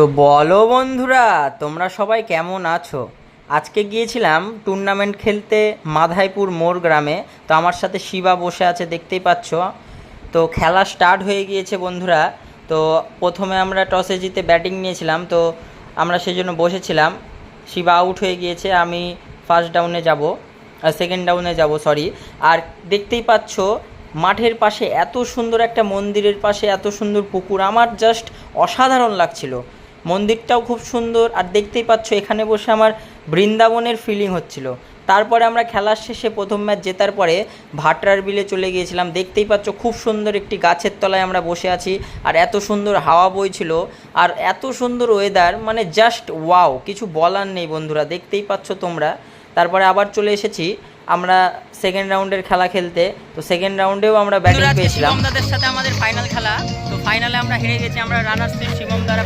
তো বলো বন্ধুরা, তোমরা সবাই কেমন আছো? আজকে গিয়েছিলাম টুর্নামেন্ট খেলতে মাধাইপুর মোড় গ্রামে। তো আমার সাথে শিবা বসে আছে, দেখতেই পাচ্ছ। তো খেলা স্টার্ট হয়ে গিয়েছে বন্ধুরা। তো প্রথমে আমরা টসে জিতে ব্যাটিং নিয়েছিলাম, তো আমরা সেই জন্য বসেছিলাম। শিবা আউট হয়ে গিয়েছে, আমি ফার্স্ট ডাউনে যাব, সেকেন্ড ডাউনে যাব, সরি। আর দেখতেই পাচ্ছ মাঠের পাশে এত সুন্দর একটা মন্দিরের পাশে এত সুন্দর পুকুর, আমার জাস্ট অসাধারণ লাগছিল। মন্দিরটাও খুব সুন্দর, আর দেখতেই পাচ্ছ এখানে বসে আমার বৃন্দাবনের ফিলিং হচ্ছিল। তারপরে আমরা খেলার শেষে প্রথম ম্যাচ জেতার পরে ভাটরার বিলে চলে গিয়েছিলাম। দেখতেই পাচ্ছ খুব সুন্দর একটি গাছের তলায় আমরা বসে আছি, আর এত সুন্দর হাওয়া বইছিল, আর এত সুন্দর ওয়েদার, মানে জাস্ট ওয়াও, কিছু বলার নেই বন্ধুরা, দেখতেই পাচ্ছ তোমরা। তারপরে আবার চলে এসেছি আমরা সেকেন্ড রাউন্ডের খেলা খেলতে। তো সেকেন্ড রাউন্ডেও আমরা ব্যাটিং পেয়েছিলাম। শিবম দাদের সাথে আমাদের ফাইনাল খেলা, তো ফাইনালে আমরা হেরে গেছি, আমরা রানার্স টিম শিবম দ্বারা